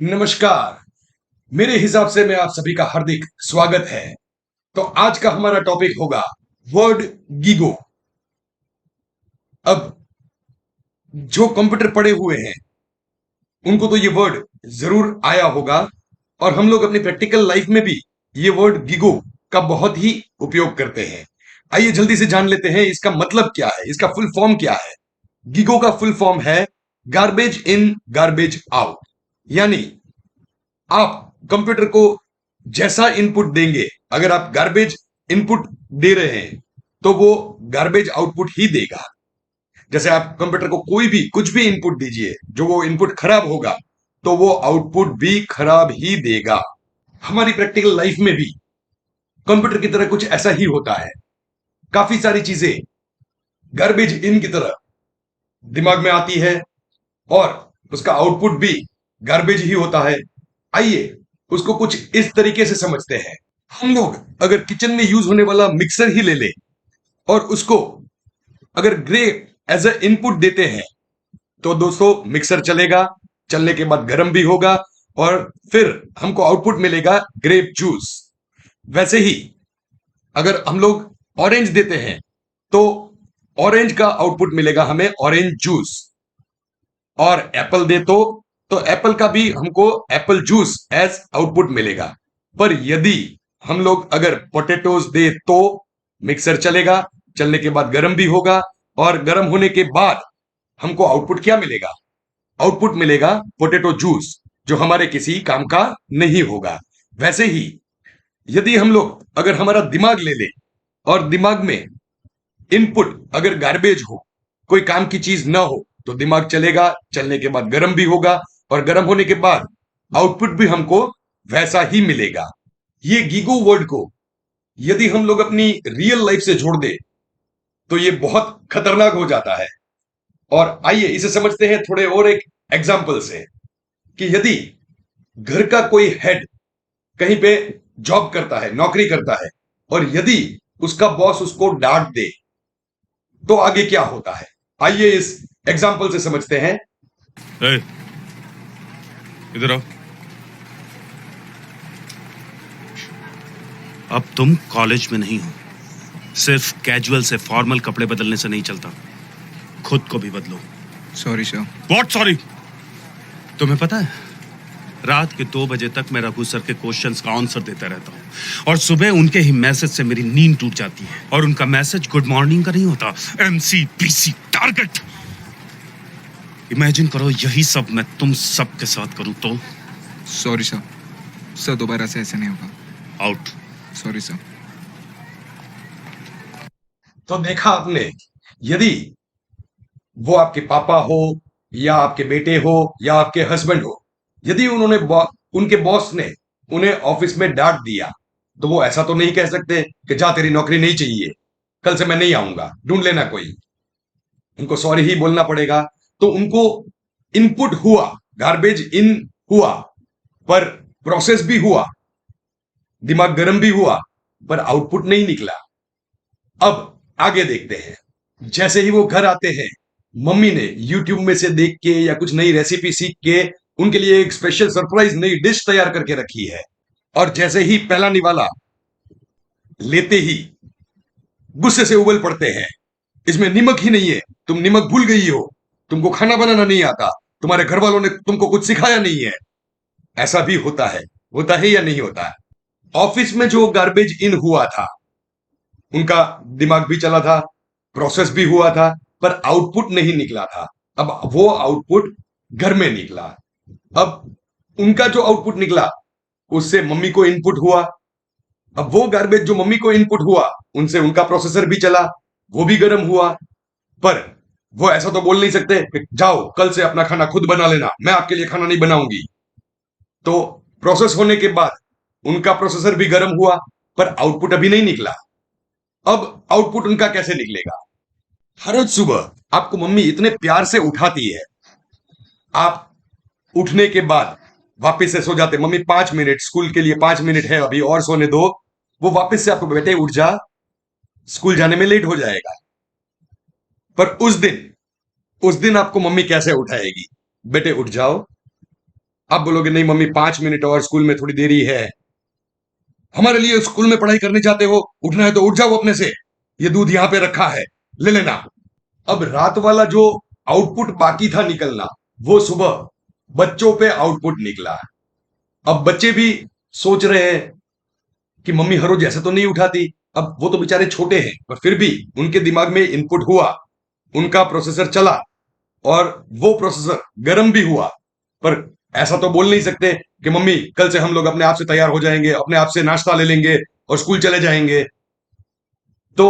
नमस्कार। मेरे हिसाब से मैं आप सभी का हार्दिक स्वागत है। तो आज का हमारा टॉपिक होगा वर्ड गीगो। अब जो कंप्यूटर पढ़े हुए हैं उनको तो ये वर्ड जरूर आया होगा, और हम लोग अपनी प्रैक्टिकल लाइफ में भी ये वर्ड गीगो का बहुत ही उपयोग करते हैं। आइए जल्दी से जान लेते हैं इसका मतलब क्या है, इसका फुल फॉर्म क्या है। गीगो का फुल फॉर्म है गार्बेज इन गार्बेज आउट। यानी आप कंप्यूटर को जैसा इनपुट देंगे, अगर आप गार्बेज इनपुट दे रहे हैं तो वो गार्बेज आउटपुट ही देगा। जैसे आप कंप्यूटर को कोई भी कुछ भी इनपुट दीजिए, जो वो इनपुट खराब होगा तो वो आउटपुट भी खराब ही देगा। हमारी प्रैक्टिकल लाइफ में भी कंप्यूटर की तरह कुछ ऐसा ही होता है। काफी सारी चीजें गार्बेज इन की तरह दिमाग में आती है और उसका आउटपुट भी गार्बेज ही होता है। आइए उसको कुछ इस तरीके से समझते हैं। हम लोग अगर किचन में यूज होने वाला मिक्सर ही ले ले और उसको अगर ग्रे एज ए इनपुट देते हैं तो दोस्तों मिक्सर चलेगा, चलने के बाद गर्म भी होगा और फिर हमको आउटपुट मिलेगा ग्रेप जूस। वैसे ही अगर हम लोग ऑरेंज देते हैं तो ऑरेंज का आउटपुट मिलेगा हमें ऑरेंज जूस। और एप्पल दे तो एप्पल का भी हमको एप्पल जूस एज आउटपुट मिलेगा। पर यदि हम लोग अगर पोटैटोज दे तो मिक्सर चलेगा, चलने के बाद गर्म भी होगा और गर्म होने के बाद हमको आउटपुट क्या मिलेगा? आउटपुट मिलेगा पोटैटो जूस, जो हमारे किसी काम का नहीं होगा। वैसे ही यदि हम लोग अगर हमारा दिमाग ले ले और दिमाग में इनपुट अगर गार्बेज हो, कोई काम की चीज ना हो, तो दिमाग चलेगा, चलने के बाद गर्म भी होगा और गर्म होने के बाद आउटपुट भी हमको वैसा ही मिलेगा। ये गीगो वर्ड को यदि हम लोग अपनी रियल लाइफ से जोड़ दे तो ये बहुत खतरनाक हो जाता है। और आइए इसे समझते हैं थोड़े और एक एग्जाम्पल से, कि यदि घर का कोई हेड कहीं पे जॉब करता है, नौकरी करता है, और यदि उसका बॉस उसको डांट दे तो आगे क्या होता है। आइए इस एग्जाम्पल से समझते हैं। ए, इधर आओ। अब तुम कॉलेज में नहीं हो। सिर्फ कैजुअल से फॉर्मल कपड़े बदलने से नहीं चलता, खुद को भी बदलो। Sorry sir. What sorry? तुम्हें पता है, रात के 2 बजे तक मैं रघु सर के क्वेश्चंस का आंसर देता रहता हूँ और सुबह उनके ही मैसेज से मेरी नींद टूट जाती है। और उनका मैसेज गुड मॉर्निंग का नहीं होता, MCPC टारगेट। इमेजिन करो यही सब मैं तुम सब के साथ करूं तो। सॉरी सर, सर दोबारा से ऐसे नहीं होगा। आउट। Sorry sir. तो देखा आपने, यदि वो आपके पापा हो या आपके बेटे हो या आपके हस्बैंड हो, यदि उनके बॉस ने उन्हें ऑफिस में डांट दिया तो वो ऐसा तो नहीं कह सकते कि जा तेरी नौकरी नहीं चाहिए, कल से मैं नहीं आऊंगा, ढूंढ लेना कोई। उनको सॉरी ही बोलना पड़ेगा। तो उनको इनपुट हुआ, गार्बेज इन हुआ, पर प्रोसेस भी हुआ, दिमाग गर्म भी हुआ, पर आउटपुट नहीं निकला। अब आगे देखते हैं। जैसे ही वो घर आते हैं, मम्मी ने यूट्यूब में से देख के या कुछ नई रेसिपी सीख के उनके लिए एक स्पेशल सरप्राइज नई डिश तैयार करके रखी है। और जैसे ही पहला निवाला लेते ही गुस्से से उबल पड़ते हैं, इसमें नमक ही नहीं है, तुम नमक भूल गई हो, तुमको खाना बनाना नहीं आता, तुम्हारे घर वालों ने तुमको कुछ सिखाया नहीं है। ऐसा भी होता है या नहीं होता है? ऑफिस में जो गार्बेज इन हुआ था, उनका दिमाग भी चला था, प्रोसेस भी हुआ था, पर आउटपुट नहीं निकला था। अब वो आउटपुट घर में निकला। अब उनका जो आउटपुट निकला उससे मम्मी को इनपुट हुआ। अब वो गार्बेज जो मम्मी को इनपुट हुआ उनसे उनका प्रोसेसर भी चला, वो भी गर्म हुआ। पर वो ऐसा तो बोल नहीं सकते कि जाओ कल से अपना खाना खुद बना लेना, मैं आपके लिए खाना नहीं बनाऊंगी। तो प्रोसेस होने के बाद उनका प्रोसेसर भी गर्म हुआ, पर आउटपुट अभी नहीं निकला। अब आउटपुट उनका कैसे निकलेगा? हर रोज सुबह आपको मम्मी इतने प्यार से उठाती है, आप उठने के बाद वापस से सो जाते, मम्मी 5 मिनट स्कूल के लिए, 5 मिनट है अभी और सोने दो। वो वापस से आपको, बेटे उठ जा, स्कूल जाने में लेट हो जाएगा। पर उस दिन आपको मम्मी कैसे उठाएगी? बेटे उठ जाओ, आप बोलोगे नहीं मम्मी 5 मिनट और, स्कूल में थोड़ी देरी है। हमारे लिए स्कूल में पढ़ाई करने जाते हो, उठना है तो उठ जाओ अपने से, ये दूध यहां पे रखा है, ले लेना। अब रात वाला जो आउटपुट बाकी था निकलना, वो सुबह बच्चों पे आउटपुट निकला। अब बच्चे भी सोच रहे हैं कि मम्मी हर रोज ऐसे तो नहीं उठाती। अब वो तो बेचारे छोटे हैं, पर फिर भी उनके दिमाग में इनपुट हुआ, उनका प्रोसेसर चला, और वो प्रोसेसर गर्म भी हुआ। पर ऐसा तो बोल नहीं सकते कि मम्मी कल से हम लोग अपने आप से तैयार हो जाएंगे, अपने आप से नाश्ता ले लेंगे और स्कूल चले जाएंगे। तो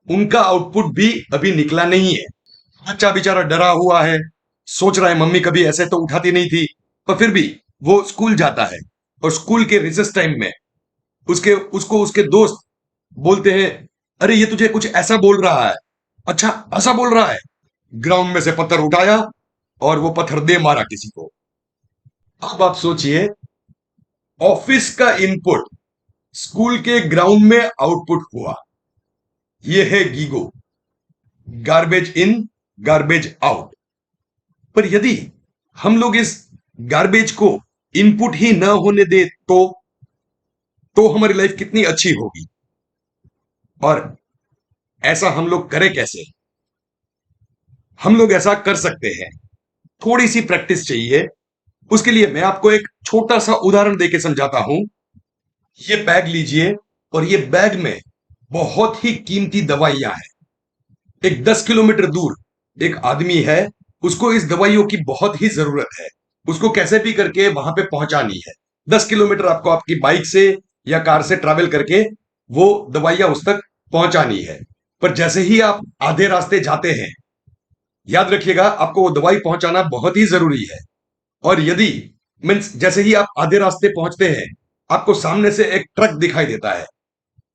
उनका आउटपुट भी अभी निकला नहीं है। बच्चा बेचारा डरा हुआ है, सोच रहा है मम्मी कभी ऐसे तो उठाती नहीं थी। पर फिर भी वो स्कूल जाता है, और स्कूल के रिसेस टाइम में उसके उसको उसके दोस्त बोलते हैं, अरे ये तुझे कुछ ऐसा बोल रहा है। अच्छा ऐसा बोल रहा है। ग्राउंड में से पत्थर उठाया और वो पत्थर दे मारा किसी को। अब आप सोचिए, ऑफिस का इनपुट स्कूल के ग्राउंड में आउटपुट हुआ। ये है GIGO, garbage in garbage out. पर यदि हम लोग इस गार्बेज को इनपुट ही न होने दे तो हमारी लाइफ कितनी अच्छी होगी। और ऐसा हम लोग करें कैसे? हम लोग ऐसा कर सकते हैं, थोड़ी सी प्रैक्टिस चाहिए। उसके लिए मैं आपको एक छोटा सा उदाहरण देके समझाता हूं। ये बैग लीजिए, और ये बैग में बहुत ही कीमती दवाइयां हैं। एक 10 किलोमीटर दूर एक आदमी है, उसको इस दवाइयों की बहुत ही जरूरत है। उसको कैसे भी करके वहां पे पहुंचानी है। 10 किलोमीटर आपको आपकी बाइक से या कार से ट्रैवल करके वो दवाइयां उस तक पहुंचानी है। पर जैसे ही आप आधे रास्ते जाते हैं, याद रखिएगा आपको वो दवाई पहुंचाना बहुत ही जरूरी है। और यदि मीन्स जैसे ही आप आधे रास्ते पहुंचते हैं, आपको सामने से एक ट्रक दिखाई देता है।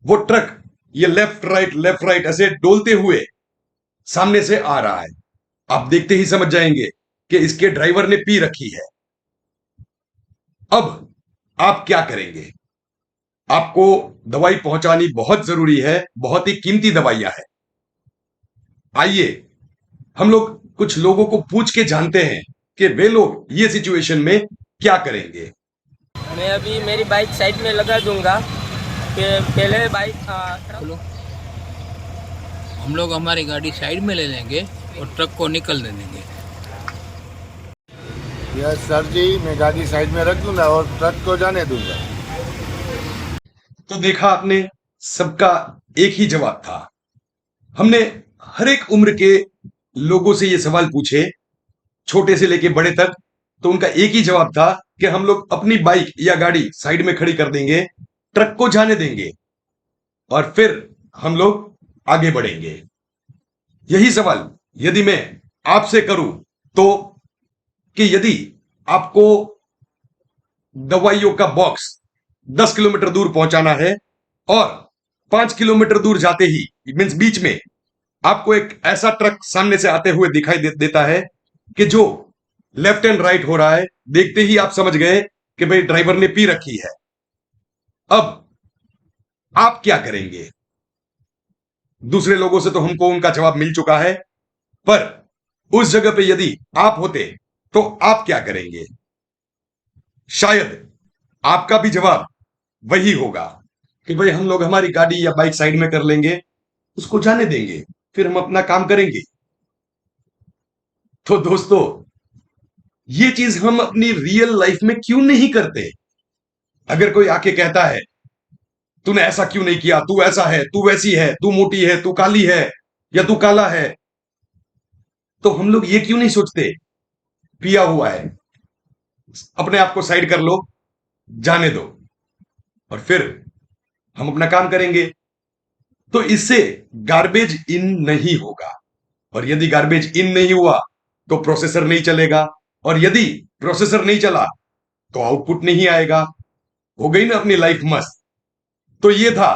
वो ट्रक ये लेफ्ट राइट ऐसे डोलते हुए सामने से आ रहा है। आप देखते ही समझ जाएंगे कि इसके ड्राइवर ने पी रखी है। अब आप क्या करेंगे? आपको दवाई पहुंचानी बहुत जरूरी है, बहुत ही कीमती दवाइयां है। आइए हम लोग कुछ लोगों को पूछ के जानते हैं कि वे लोग ये सिचुएशन में क्या करेंगे। मैं अभी मेरी बाइक साइड में लगा दूंगा कि पहले बाइक बोलो, हम लोग हमारी गाड़ी साइड में ले लेंगे और ट्रक को निकल दे देंगे। यस सर जी, मैं गाड़ी साइड में रख दूंगा और ट्रक को जाने दूंगा। तो देखा आपने, सबका एक ही जवाब था। हमने हर एक उम्र के लोगों से ये सवाल पूछे, छोटे से लेके बड़े तक, तो उनका एक ही जवाब था कि हम लोग अपनी बाइक या गाड़ी साइड में खड़ी कर देंगे, ट्रक को जाने देंगे, और फिर हम लोग आगे बढ़ेंगे। यही सवाल यदि मैं आपसे करूं तो, कि यदि आपको दवाइयों का बॉक्स 10 किलोमीटर दूर पहुंचाना है, और 5 किलोमीटर दूर जाते ही मीन्स बीच में आपको एक ऐसा ट्रक सामने से आते हुए दिखाई देता है कि जो लेफ्ट एंड राइट हो रहा है, देखते ही आप समझ गए कि भाई ड्राइवर ने पी रखी है। अब आप क्या करेंगे? दूसरे लोगों से तो हमको उनका जवाब मिल चुका है, पर उस जगह पे यदि आप होते तो आप क्या करेंगे? शायद आपका भी जवाब वही होगा कि भाई हम लोग हमारी गाड़ी या बाइक साइड में कर लेंगे, उसको जाने देंगे, फिर हम अपना काम करेंगे। तो दोस्तों, ये चीज हम अपनी रियल लाइफ में क्यों नहीं करते? अगर कोई आके कहता है तूने ऐसा क्यों नहीं किया, तू ऐसा है, तू वैसी है, तू मोटी है, तू काली है, या तू काला है, तो हम लोग ये क्यों नहीं सोचते, पिया हुआ है, अपने आप को साइड कर लो, जाने दो, और फिर हम अपना काम करेंगे। तो इससे गार्बेज इन नहीं होगा, और यदि गार्बेज इन नहीं हुआ तो प्रोसेसर नहीं चलेगा, और यदि प्रोसेसर नहीं चला तो आउटपुट नहीं आएगा। हो गई ना अपनी लाइफ मस्त। तो ये था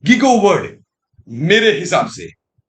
गीगो वर्ड मेरे हिसाब से।